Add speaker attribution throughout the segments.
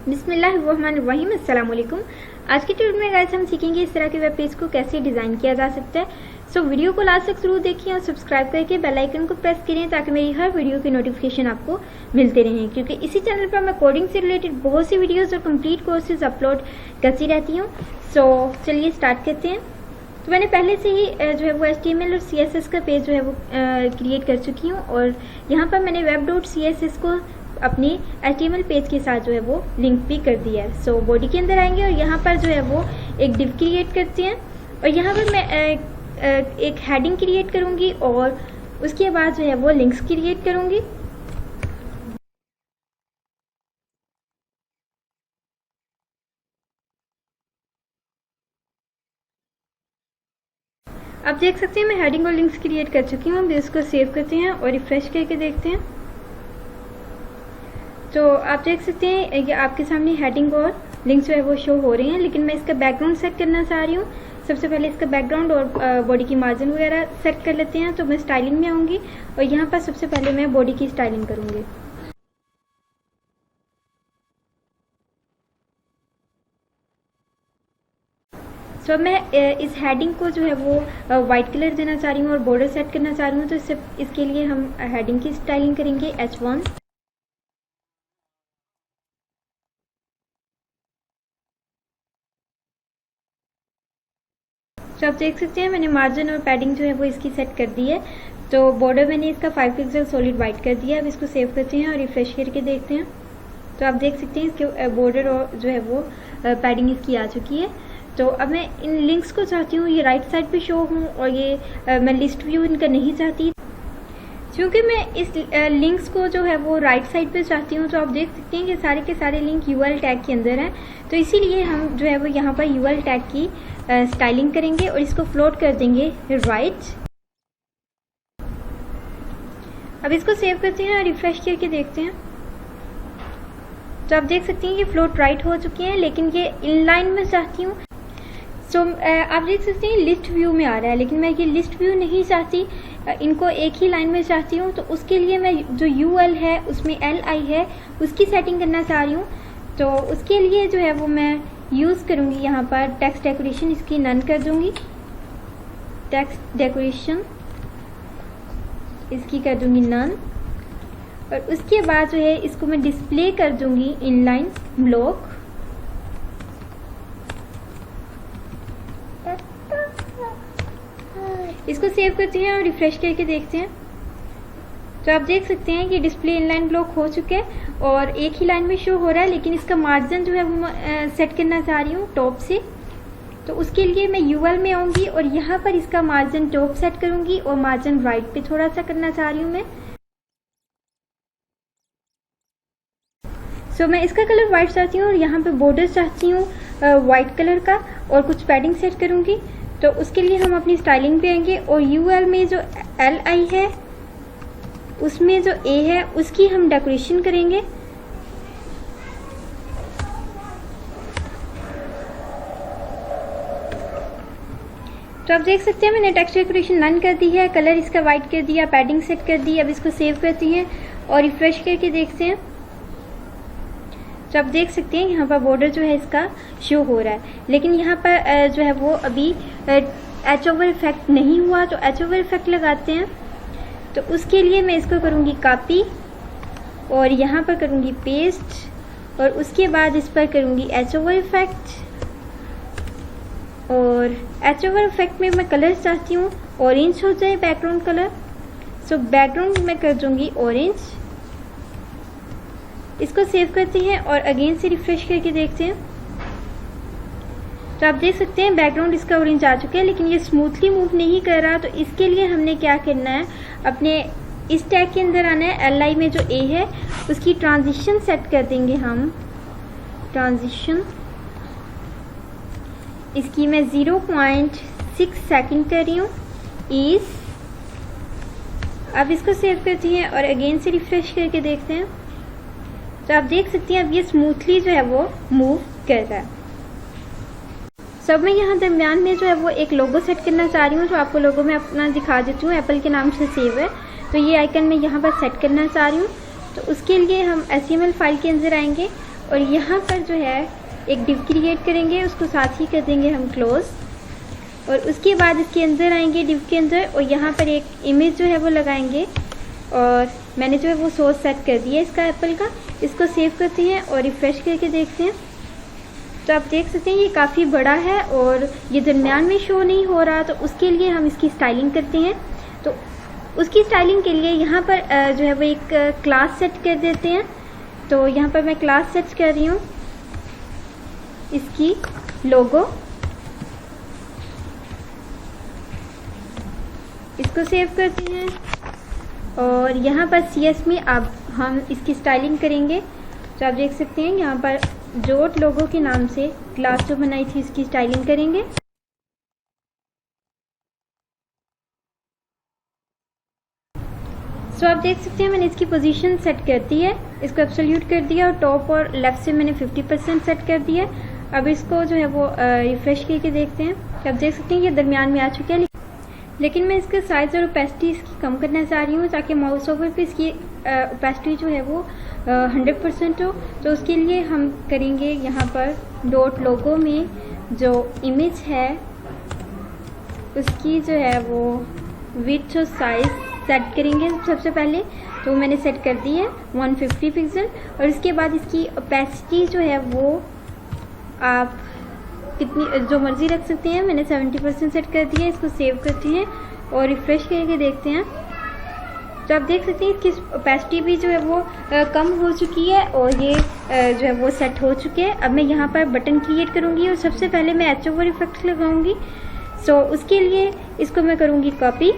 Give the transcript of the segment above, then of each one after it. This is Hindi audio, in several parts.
Speaker 1: बिस्मिल्लाहिर्रहमानिर्रहीम, अस्सलाम वालेकुम। आज के ट्यूटोरियल में गाइस हम सीखेंगे इस तरह के वेब पेज को कैसे डिज़ाइन किया जा सकता है। सो वीडियो को लास्ट तक जरूर देखिए और सब्सक्राइब करके बेल आइकन को प्रेस करें ताकि मेरी हर वीडियो की नोटिफिकेशन आपको मिलते रहें, क्योंकि इसी चैनल पर मैं कोडिंग से रिलेटेड बहुत सी वीडियोज़ और कंप्लीट कोर्सेज अपलोड करती रहती हूँ। सो चलिए स्टार्ट करते हैं। तो मैंने पहले से ही जो है वो HTML और CSS का पेज जो है वो क्रिएट कर चुकी हूँ और यहाँ पर मैंने web.css को अपनी HTML पेज के साथ जो है वो लिंक भी कर दिया है। सो बॉडी के अंदर आएंगे और यहाँ पर जो है वो एक डिव क्रिएट करते हैं और यहाँ पर मैं एक हेडिंग क्रिएट करूँगी और उसके बाद जो है वो लिंक्स क्रिएट करूँगी। आप देख सकते हैं मैं हेडिंग और लिंक्स क्रिएट कर चुकी हूँ। अब इसको सेव करते हैं और रिफ्रेश करके देखते हैं। तो आप देख सकते हैं ये आपके सामने हेडिंग और लिंक्स जो है वो शो हो रहे हैं, लेकिन मैं इसका बैकग्राउंड सेट करना चाह रही हूँ। सबसे पहले इसका बैकग्राउंड और बॉडी की मार्जिन वगैरह सेट कर लेते हैं। तो मैं स्टाइलिंग में आऊँगी और यहाँ पर सबसे पहले मैं बॉडी की स्टाइलिंग करूँगी। तो मैं इस हेडिंग को जो है वो वाइट कलर देना चाह रही हूँ और बॉर्डर सेट करना चाह रही हूँ। तो इसके लिए हम हेडिंग की स्टाइलिंग करेंगे H1। तो आप देख सकते हैं मैंने मार्जिन और पैडिंग जो है वो इसकी सेट कर दी है। तो बॉर्डर मैंने इसका 5 पिक्सल सॉलिड वाइट कर दिया। अब इसको सेव करते हैं और रिफ्रेश करके देखते हैं। तो आप देख सकते हैं इसके बॉर्डर और जो है वो पैडिंग इसकी आ चुकी है। तो अब मैं इन लिंक्स को चाहती हूँ ये राइट साइड पे शो हूँ और ये मैं लिस्ट व्यू इनका नहीं चाहती, क्योंकि मैं इस लिंक्स को जो है वो राइट साइड पे चाहती हूँ। तो आप देख सकते हैं कि सारे के सारे लिंक URL टैग के अंदर हैं। तो इसीलिए हम जो है वो यहाँ पर URL टैग की स्टाइलिंग करेंगे और इसको फ्लोट कर देंगे राइट। अब इसको सेव करते हैं और रिफ्रेश करके देखते हैं। तो आप देख सकते हैं ये फ्लोट राइट हो चुके हैं, लेकिन ये इनलाइन में चाहती हूँ। सो आप देख सकते हैं लिस्ट व्यू में आ रहा है, लेकिन मैं ये लिस्ट व्यू नहीं चाहती, इनको एक ही लाइन में चाहती हूँ। तो उसके लिए मैं जो UL है उसमें LI है उसकी सेटिंग करना चाह रही हूँ। तो उसके लिए जो है वो मैं यूज़ करूँगी यहाँ पर टेक्स्ट डेकोरेशन, इसकी नन कर दूँगी। टेक्स्ट डेकोरेशन इसकी कर दूँगी नन और उसके बाद जो है इसको मैं डिस्प्ले कर दूँगी इनलाइन ब्लॉक। इसको सेव करते हैं और रिफ्रेश करके देखते हैं। तो आप देख सकते हैं कि डिस्प्ले इनलाइन ब्लॉक हो चुके हैं और एक ही लाइन में शो हो रहा है, लेकिन इसका मार्जिन जो है वो मैं सेट करना चाह रही हूँ टॉप से। तो उसके लिए मैं UL में आऊँगी और यहाँ पर इसका मार्जिन टॉप सेट करूँगी और मार्जिन राइट पे थोड़ा सा करना चाह रही हूँ मैं। सो मैं इसका कलर वाइट चाहती हूँ और यहाँ पे बॉर्डर चाहती हूँ वाइट कलर का और कुछ पैडिंग सेट करूँगी। तो उसके लिए हम अपनी स्टाइलिंग पे आएंगे और UL में जो LI है उसमें जो A है उसकी हम डेकोरेशन करेंगे। तो आप देख सकते हैं मैंने टेक्स्ट डेकोरेशन नन कर दी है, कलर इसका वाइट कर दिया, पैडिंग सेट कर दी। अब इसको सेव करती हैं और रिफ्रेश करके देखते हैं। तो आप देख सकते हैं यहाँ पर बॉर्डर जो है इसका शो हो रहा है, लेकिन यहाँ पर जो है वो अभी एच ओवर इफेक्ट नहीं हुआ। तो एच ओवर इफेक्ट लगाते हैं। तो उसके लिए मैं इसको करूँगी कॉपी और यहाँ पर करूँगी पेस्ट और उसके बाद इस पर करूँगी एच ओवर इफेक्ट। और एच ओवर इफेक्ट में मैं कलर चाहती हूँ ऑरेंज हो जाए बैकग्राउंड कलर। सो बैकग्राउंड में कर दूँगी ऑरेंज। इसको सेव करते हैं और अगेन से रिफ्रेश करके देखते हैं। तो आप देख सकते हैं बैकग्राउंड इसका ऑरेंज आ चुका है, लेकिन ये स्मूथली मूव नहीं कर रहा। तो इसके लिए हमने क्या करना है, अपने इस टैग के अंदर आना है। LI में जो A है उसकी ट्रांजिशन सेट कर देंगे हम। ट्रांजिशन इसकी मैं 0.6 सेकंड कर रही हूँ इस। अब इसको सेव करते हैं और अगेन से रिफ्रेश करके देखते हैं। तो आप देख सकते हैं अब ये स्मूथली जो है वो मूव कर रहा है। सब मैं यहाँ दरम्यान में जो है वो एक लोगो सेट करना चाह रही हूँ। जो आपको लोगो मैं अपना दिखा देती हूँ, एप्पल के नाम से सेव है। तो ये आइकन मैं यहाँ पर सेट करना चाह रही हूँ। तो उसके लिए हम HTML फाइल के अंदर आएंगे और यहाँ पर जो है एक डिव क्रिएट करेंगे, उसको साथ ही कर देंगे हम क्लोज। और उसके बाद इसके अंदर आएंगे डिव के अंदर और यहाँ पर एक इमेज जो है वो लगाएंगे। और मैंने जो है वो सोर्स सेट कर दिया इसका एप्पल का। इसको सेव करते हैं और रिफ्रेश करके देखते हैं। तो आप देख सकते हैं ये काफ़ी बड़ा है और ये दरमियान में शो नहीं हो रहा, तो उसके लिए हम इसकी स्टाइलिंग करते हैं। तो उसकी स्टाइलिंग के लिए यहाँ पर जो है वो एक क्लास सेट कर देते हैं। तो यहाँ पर मैं क्लास सेट कर रही हूँ इसकी लोगो। इसको सेव करते हैं और यहाँ पर CS में अब हम इसकी स्टाइलिंग करेंगे। तो आप देख सकते हैं यहाँ पर जोट लोगो के नाम से क्लास जो बनाई थी इसकी स्टाइलिंग करेंगे। सो आप देख सकते हैं मैंने इसकी पोजीशन सेट कर दी है, इसको एब्सोल्यूट कर दिया और टॉप और लेफ्ट से मैंने 50% सेट कर दिया। अब इसको जो है वो रिफ्रेश करके देखते हैं। तो आप देख सकते हैं ये दरमियान में आ चुका है, लेकिन मैं इसका साइज़ और ओपेसिटी इसकी कम करना चाह रही हूँ ताकि माउस ओवर पे इसकी ओपेसिटी जो है वो 100% हो। तो उसके लिए हम करेंगे यहाँ पर डॉट लोगो में जो इमेज है उसकी जो है वो विड्थ और साइज़ सेट करेंगे सबसे पहले। तो मैंने सेट कर दी है 150 पिक्सल। और इसके बाद इसकी ओपेसिटी जो है वो आप कितनी जो मर्जी रख सकते हैं। मैंने 70% सेट कर दिया है। इसको सेव करते हैं और रिफ्रेश करके देखते हैं। तो आप देख सकते हैं इसकी ओपेसिटी भी जो है वो कम हो चुकी है और ये जो है वो सेट हो चुके हैं। अब मैं यहाँ पर बटन क्रिएट करूँगी और सबसे पहले मैं एच ओवर इफेक्ट लगाऊंगी। सो उसके लिए इसको मैं करूँगी कॉपी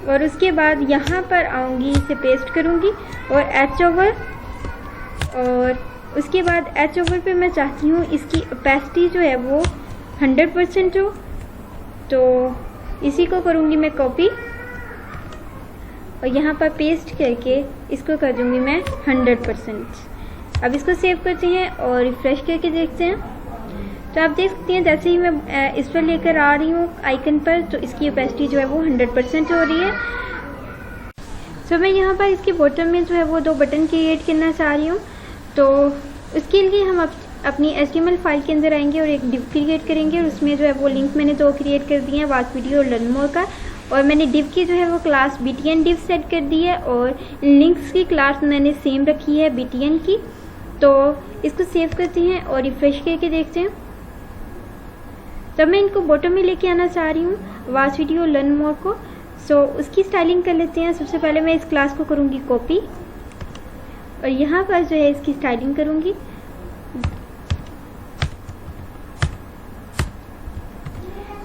Speaker 1: और उसके बाद यहाँ पर आऊँगी, इसे पेस्ट करूँगी और एच ओवर। और उसके बाद एच ओवर पे मैं चाहती हूँ इसकी ओपेसिटी जो है वो 100% हो। तो इसी को करूँगी मैं कॉपी और यहाँ पर पेस्ट करके इसको कर दूँगी मैं 100%। अब इसको सेव करते हैं और रिफ्रेश करके देखते हैं। तो आप देख सकते हैं जैसे ही मैं इस पर लेकर आ रही हूँ आइकन पर, तो इसकी ओपेसिटी जो है वो 100% हो रही है। तो मैं यहाँ पर इसके बॉटम में जो है वो 2 बटन क्रिएट करना चाह रही हूँ। तो उसके लिए हम अपनी HTML फाइल के अंदर आएंगे और एक डिव क्रिएट करेंगे और उसमें जो है वो लिंक मैंने 2 क्रिएट कर दिए हैं, वॉच वीडियो और लर्न मोर का। और मैंने डिव की जो है वो क्लास BTN डिव सेट कर दी है और लिंक्स की क्लास मैंने सेम रखी है BTN की। तो इसको सेव करते हैं और रिफ्रेश करके देखते हैं। तब मैं इनको बॉटम में लेके आना चाह रही हूँ वॉच वीडियो लर्न मोर को। सो उसकी स्टाइलिंग कर लेते हैं। सबसे पहले मैं इस क्लास को करूँगी कॉपी और यहाँ पर जो है इसकी स्टाइलिंग करूँगी।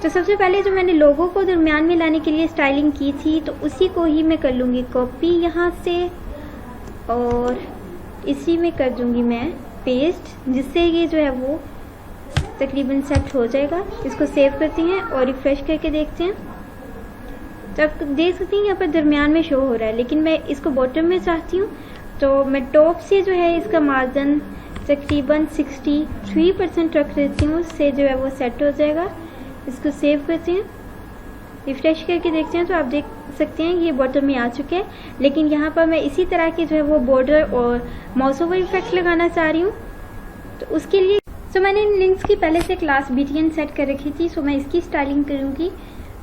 Speaker 1: तो सबसे पहले जो मैंने लोगों को दरमियान में लाने के लिए स्टाइलिंग की थी, तो उसी को ही मैं कर लूँगी कॉपी यहाँ से और इसी में कर दूँगी मैं पेस्ट, जिससे ये जो है वो तकरीबन सेट हो जाएगा। इसको सेव करते हैं और रिफ्रेश करके देखते हैं। तो आप देख सकते हैं यहाँ पर दरमियान में शो हो रहा है, लेकिन मैं इसको बॉटम में चाहती हूँ। तो मैं टॉप से जो है इसका मार्जिन तकरीबन 63% रख देती हूँ, उससे जो है वो सेट हो जाएगा। इसको सेव करते हैं, रिफ्रेश करके देखते हैं। तो आप देख सकते हैं ये बॉटम में आ चुके हैं, लेकिन यहाँ पर मैं इसी तरह के जो है वो बॉर्डर और माउस ओवर इफेक्ट लगाना चाह रही हूँ। तो उसके लिए मैंने इन लिंक्स की पहले से क्लास BTN सेट कर रखी थी। मैं इसकी स्टाइलिंग करूँगी।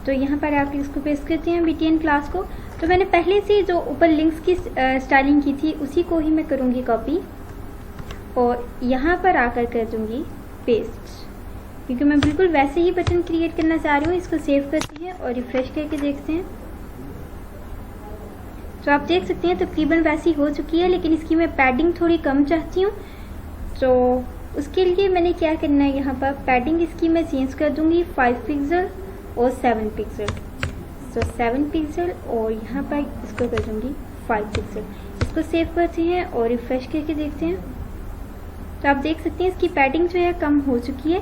Speaker 1: तो यहाँ पर आप इसको पेस्ट करते हैं BTN क्लास को। तो मैंने पहले से जो ऊपर लिंक्स की स्टाइलिंग की थी उसी को ही मैं करूँगी कॉपी और यहाँ पर आकर कर दूँगी पेस्ट, क्योंकि मैं बिल्कुल वैसे ही बटन क्रिएट करना चाह रही हूँ। इसको सेव करते हैं और रिफ्रेश करके देखते हैं। तो आप देख सकते हैं तकरीबन वैसी हो चुकी है, लेकिन इसकी मैं पैडिंग थोड़ी कम चाहती हूँ। तो उसके लिए मैंने क्या करना है, यहाँ पर पैडिंग इसकी मैं चेंज कर दूँगी 5 पिक्सल और 7 पिक्सल। 7 पिक्सल और यहाँ पर इसको कर दूँगी 5 पिक्सल। इसको सेव करते हैं और रिफ्रेश करके देखते हैं। तो आप देख सकते हैं इसकी पैडिंग जो है कम हो चुकी है।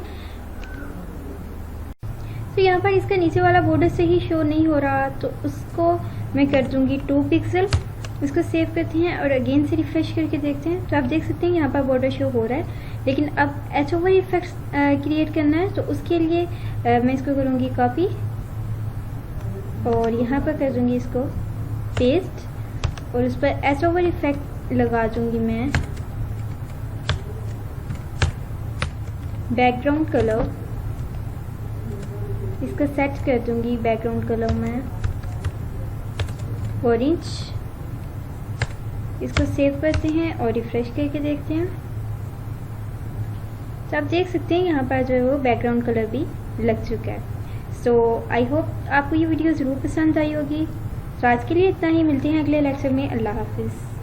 Speaker 1: तो यहाँ पर इसका नीचे वाला बॉर्डर से ही शो नहीं हो रहा, तो उसको मैं कर दूँगी 2 पिक्सल। इसको सेव करते हैं और अगेन से रिफ्रेश करके देखते हैं। तो आप देख सकते हैं यहाँ पर बॉर्डर शो हो रहा है, लेकिन अब एच ओवर इफेक्ट्स क्रिएट करना है। तो उसके लिए मैं इसको करूँगी कॉपी और यहाँ पर कर दूँगी इसको पेस्ट और उस पर एच ओवर इफेक्ट लगा दूँगी मैं बैकग्राउंड कलर, इसका सेट कर दूंगी बैकग्राउंड कलर में ऑरेंज। इसको सेव करते हैं और रिफ्रेश करके देखते हैं। तो आप देख सकते हैं यहाँ पर जो है वो बैकग्राउंड कलर भी लग चुका है। सो आई होप आपको ये वीडियो ज़रूर पसंद आई होगी। तो आज के लिए इतना ही, मिलते हैं अगले लेक्चर में। अल्लाह हाफिज़।